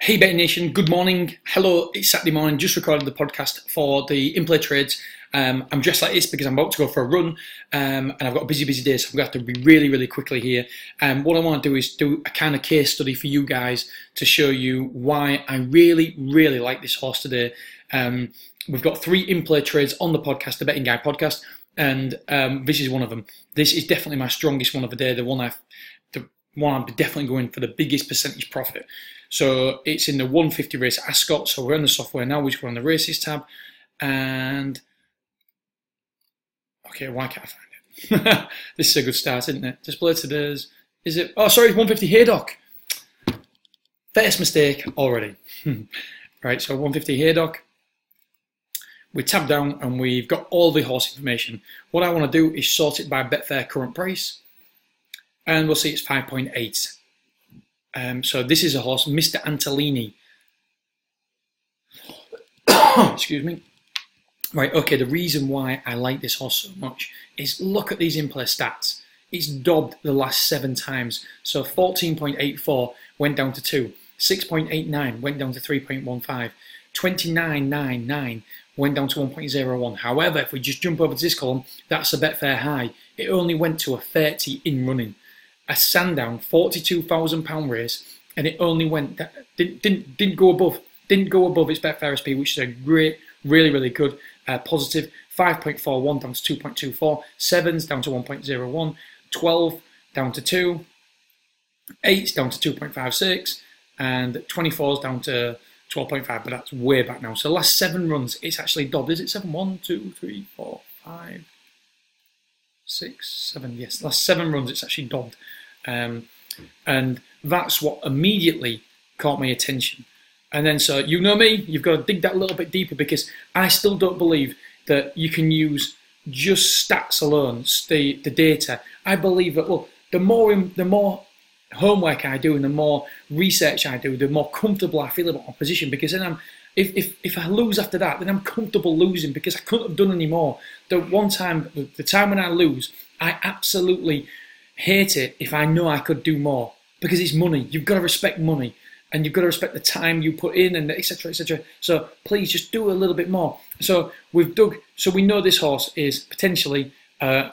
Hey Betting Nation, good morning. Hello, it's Saturday morning, just recorded the podcast for the in-play trades. I'm dressed like this because I'm about to go for a run and I've got a busy day, so I'm going to have to be really quickly here. What I want to do is do a kind of case study for you guys to show you why I really like this horse today. We've got 3 in-play trades on the podcast, the Betting Guy podcast, and this is one of them. This is definitely my strongest one of the day, the one I'm definitely going for the biggest percentage profit. So it's in the 150 race at Ascot. So we're on the software now. We just go on the races tab, and okay, why can't I find it? This is a good start, isn't it? Display today's. Is it? Oh, sorry, 150 Haydock. First mistake already. Right, so 150 Haydock. We tab down and we've got all the horse information. What I want to do is sort it by Betfair current price, and we'll see it's 5.8. So this is a horse, Mr. Antolini. Excuse me. Right, okay, the reason why I like this horse so much is look at these in-play stats. It's dobbed the last 7 times. So 14.84 went down to 2. 6.89 went down to 3.15. 29.99 went down to 1.01. However, if we just jump over to this column, that's a Betfair high. It only went to a 30 in running. A Sandown £42,000 race, and it only went didn't go above its Betfair SP, which is a great, really good positive. 5.41 down to 2.24, 7s down to 1.01, 12 down to 2, 8s down to 2.56, and 24s down to 12.5. But that's way back now. So the last 7 runs, it's actually dobbed. Is it 7? 1, 2, 3, 4, 5, 6, 7. Yes, last 7 runs, it's actually dobbed. And that's what immediately caught my attention. And then, so you know me, you've got to dig that a little bit deeper, because I still don't believe that you can use just stats alone, the data. I believe that, well, the more homework I do and the more research I do, the more comfortable I feel about my position, because then if I lose after that, then I'm comfortable losing because I couldn't have done any more. The time when I lose, I absolutely hate it if I know I could do more, because it's money. You've got to respect money, and you've got to respect the time you put in, and etc. So please just do a little bit more. So we've dug. So we know this horse is potentially a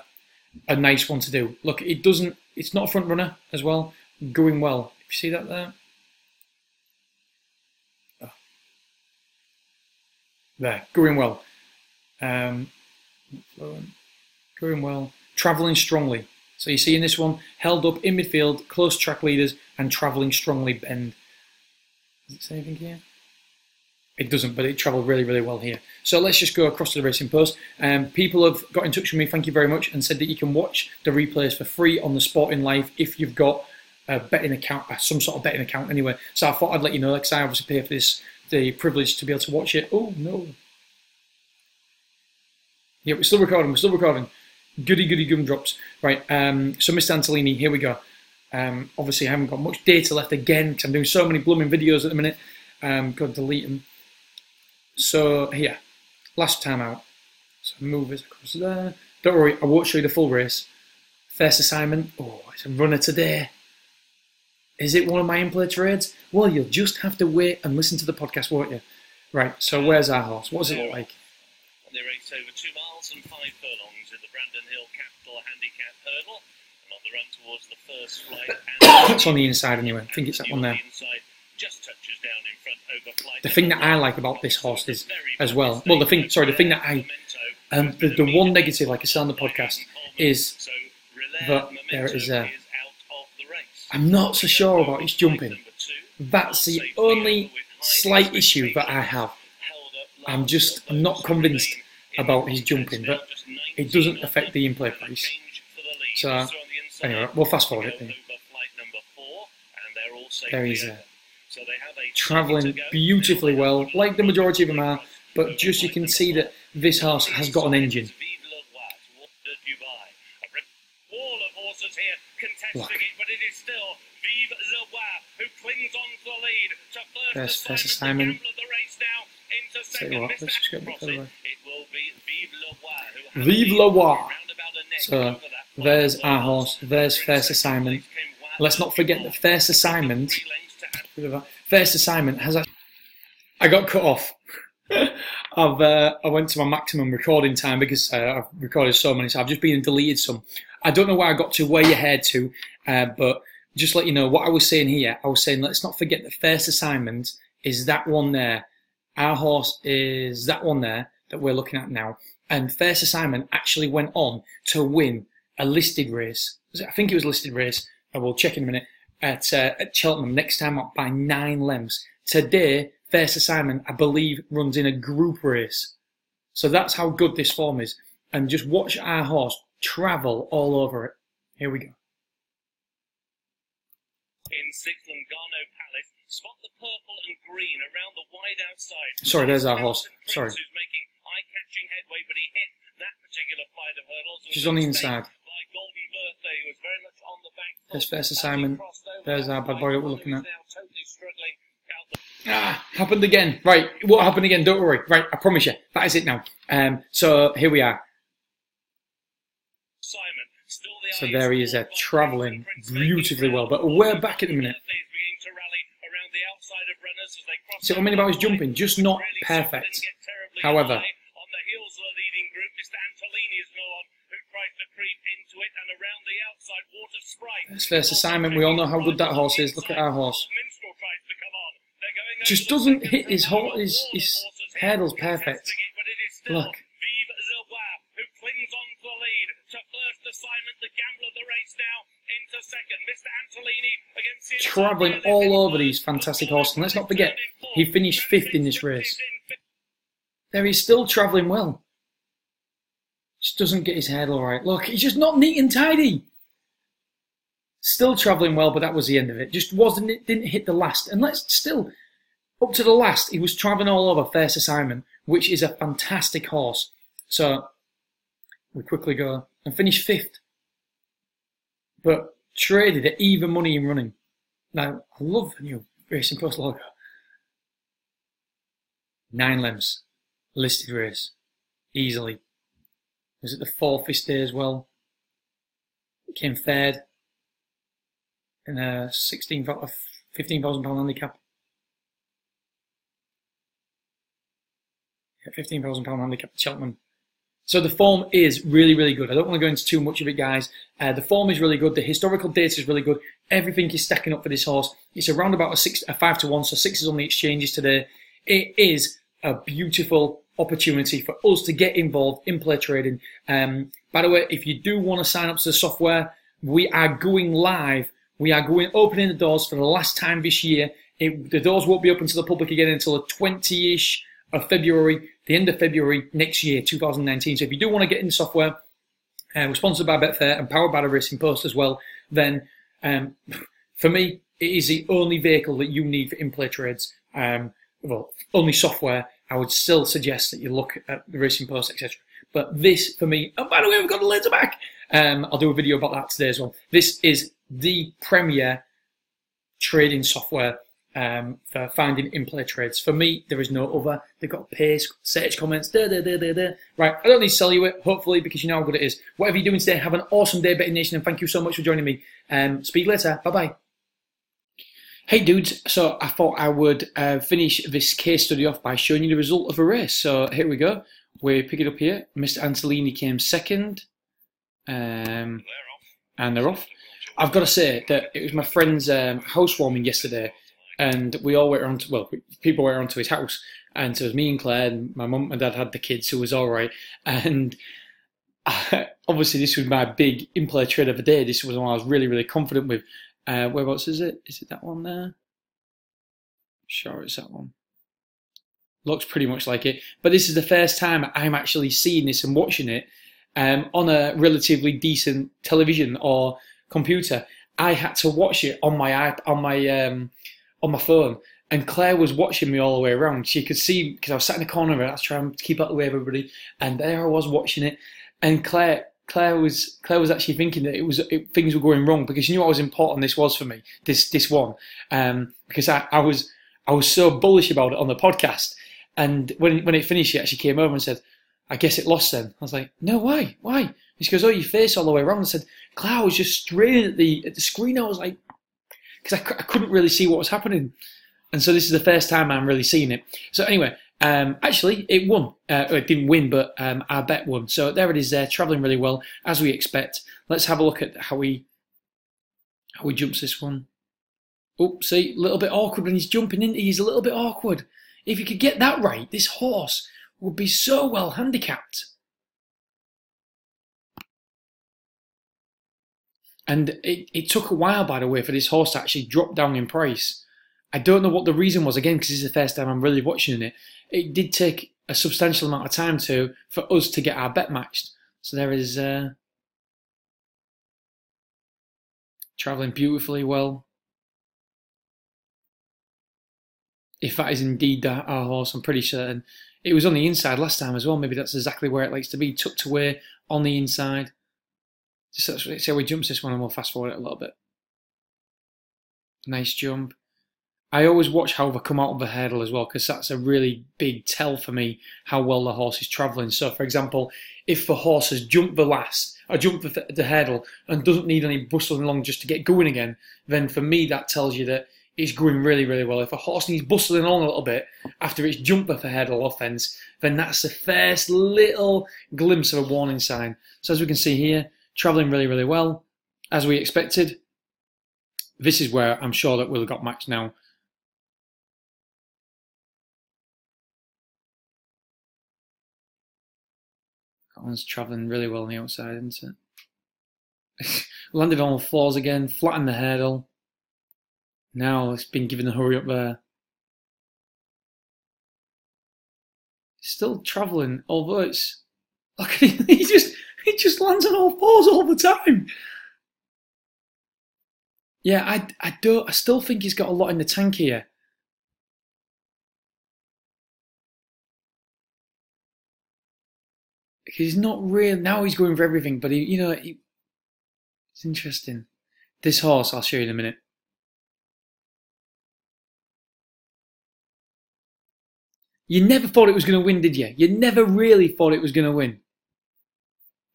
nice one to do. Look, it's not a front runner as well. Going well. If you see that there. Oh. There, going well. Going well. Travelling strongly. So you see in this one, held up in midfield, close track leaders, and travelling strongly bend. Does it say anything here? It doesn't, but it travelled really well here. So let's just go across to the Racing Post. People have got in touch with me, thank you very much, and said that you can watch the replays for free on the Sporting Live if you've got a betting account, some sort of betting account anyway. So I thought I'd let you know, because I obviously pay for this, the privilege to be able to watch it. Oh no. Yeah, we're still recording. Goody gumdrops. Right, so Mr. Antolini, here we go. Obviously I haven't got much data left again, because I'm doing so many blooming videos at the minute. Got to delete them. So here, last time out. So move this across there. Don't worry, I won't show you the full race. First assignment. Oh, it's a runner today. Is it one of my in-play trades? Well, you'll just have to wait and listen to the podcast, won't you? Right, so where's our horse? What does it look like? They race over 2 miles and 5 furlongs in the Brandon Hill Capital Handicap Hurdle, and on the run towards the first flight. It's on the inside anyway. I think it's that one there. Just touches down in front over flight. The thing that I like about this horse is, as well, well, the thing that I, the one negative, like I said on the podcast, is that there it is there. I'm not so sure about his jumping. That's the only slight issue that I have. I'm not convinced about his jumping, but it doesn't affect the in-play price. So, anyway, we'll fast forward it then. There he's travelling beautifully well, like the majority of them are, but just you can see that this horse has got an engine. Look. First assignment. Tell you what, let's just get a bit further. Vive le Roi. So there's our horse, there's first assignment. Let's not forget that first assignment First assignment has actually... I got cut off. I went to my maximum recording time because I've recorded so many, so I've just been and deleted some. I don't know where I got to, where you head to, but just let you know what I was saying here. I was saying let's not forget the first assignment is that one there. Our horse is that one there that we're looking at now. And first assignment actually went on to win a listed race. I think it was a listed race. I will check in a minute. At Cheltenham next time up by 9 lengths. Today, first assignment, I believe, runs in a group race. So that's how good this form is. And just watch our horse travel all over it. Here we go. In sixth, Lungano Palace, spot the purple and green around the wide outside. Sorry, there's our horse. Sorry. Who's making eye-catching headway, but he hit that particular flight of hurdles. She's on the inside. By Golden Birthday, who was very much on the back foot. There's first assignment. There's our bad boy that we're looking at. Happened again. Right, what happened again? Don't worry. Right, I promise you. That is it now. So here we are. So there he is there, travelling beautifully well. But we're back at the minute. See what I mean about his jumping? Just not perfect. However, this first assignment, we all know how good that horse is. Look at our horse. Just doesn't hit his hurdles perfect. Look. Travelling all over these fantastic horses. And let's not forget, he finished 5th in this race. There he's still travelling well. Just doesn't get his hurdle right. Look, he's just not neat and tidy. Still travelling well, but that was the end of it. Just didn't hit the last. And let's still, up to the last, he was travelling all over first assignment, which is a fantastic horse. So, we quickly go and finish 5th. But traded at even money in running. Now, I love the new Racing Post logo. 9 lengths. Listed race. Easily. Was it the 4th this day as well? It came third in a £15,000 handicap. Yeah, £15,000 handicap at Cheltenham. So the form is really, really good. I don't want to go into too much of it, guys. The form is really good. The historical data is really good. Everything is stacking up for this horse. It's around about a 5-1, so 6 is on the exchanges today. It is a beautiful opportunity for us to get involved in play trading. By the way, if you do want to sign up to the software, we are going live. We are opening the doors for the last time this year. The doors won't be open to the public again until the 20-ish of February, the end of February next year, 2019. So if you do want to get in the software, we're sponsored by Betfair and powered by the Racing Post as well, then for me, it is the only vehicle that you need for in-play trades. Well, only software. I would still suggest that you look at the Racing Post, etc. But this, for me, and by the way, we've got the laser back. I'll do a video about that today as well. This is the premier trading software for finding in-play trades. For me, there is no other. They've got pace, search comments, Right, I don't need to sell you it, hopefully, because you know how good it is. Whatever you're doing today, have an awesome day, Betting Nation, and thank you so much for joining me. Speak later. Bye-bye. Hey dudes, so I thought I would finish this case study off by showing you the result of a race. So here we go. We pick it up here. Mr. Antolini came second. And they're off. I've got to say that it was my friend's housewarming yesterday, and we all went around people went around to his house, and so it was me and Claire, and my mum and dad had the kids, who was alright, and obviously this was my big in-play trade of the day. This was one I was really, really confident with. Whereabouts is it? Is it that one there? Sure, it's that one. Looks pretty much like it. But this is the first time I'm actually seeing this and watching it on a relatively decent television or computer. I had to watch it on my phone, and Claire was watching me all the way around. She could see, because I was sat in the corner of it, I was trying to keep out of the way of everybody, and there I was watching it, and Claire was actually thinking that things were going wrong, because she knew how important this was for me, this one, because I was so bullish about it on the podcast, and when it finished, she actually came over and said, "I guess it lost then." I was like, "No, why? Why?" And she goes, "Oh, your face all the way around." I said, "Claire, I was just straining at the screen." I was like, because I couldn't really see what was happening. And so this is the first time I'm really seeing it. So anyway, actually it won. It didn't win, but our bet won. So there it is there, travelling really well, as we expect. Let's have a look at how he jumps this one. Oh, see, a little bit awkward when he's jumping in. He's a little bit awkward. If you could get that right, this horse would be so well handicapped. And it took a while, by the way, for this horse to actually drop down in price. I don't know what the reason was, again, because this is the first time I'm really watching it. It did take a substantial amount of time for us to get our bet matched. So there is travelling beautifully well. If that is indeed our horse, I'm pretty certain. It was on the inside last time as well. Maybe that's exactly where it likes to be, tucked away on the inside. Just let's see how he jumps this one, and we'll fast forward it a little bit. Nice jump. I always watch how they come out of the hurdle as well, because that's a really big tell for me how well the horse is travelling. So, for example, if the horse has jumped the hurdle and doesn't need any bustling along just to get going again, then for me that tells you that it's going really, really well. If a horse needs bustling on a little bit after it's jumped the hurdle or fence, then that's the first little glimpse of a warning sign. So as we can see here, travelling really, really well, as we expected. This is where I'm sure that we'll have got matched now. That one's travelling really well on the outside, isn't it? Landed on the floors again, flattened the hurdle. Now it's been given a hurry up there. Still travelling, although it's... Look at him, he just lands on all fours all the time. Yeah, I still think he's got a lot in the tank here. He's not really, now he's going for everything, but it's interesting. This horse, I'll show you in a minute. You never thought it was going to win, did you? You never really thought it was going to win.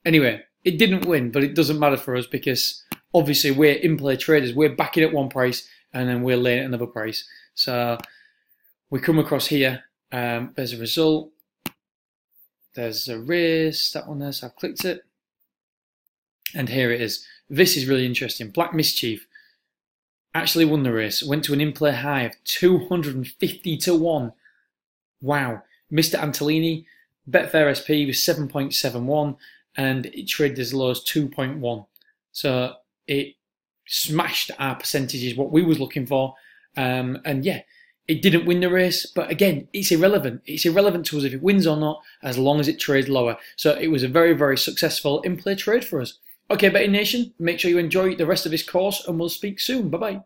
Anyway, it didn't win, but it doesn't matter for us because obviously we're in-play traders. We're backing at one price and then we're laying at another price. So we come across here. There's a result. There's a race. That one there. So I've clicked it. And here it is. This is really interesting. Black Mischief actually won the race. Went to an in-play high of 250 to 1. Wow. Mr. Antolini, Betfair SP was 7.71 and it traded as low as 2.1. So it smashed our percentages, what we was looking for. And yeah, it didn't win the race, but again, it's irrelevant. It's irrelevant to us if it wins or not, as long as it trades lower. So it was a very, very successful in-play trade for us. Okay, Betting Nation, make sure you enjoy the rest of this course and we'll speak soon. Bye-bye.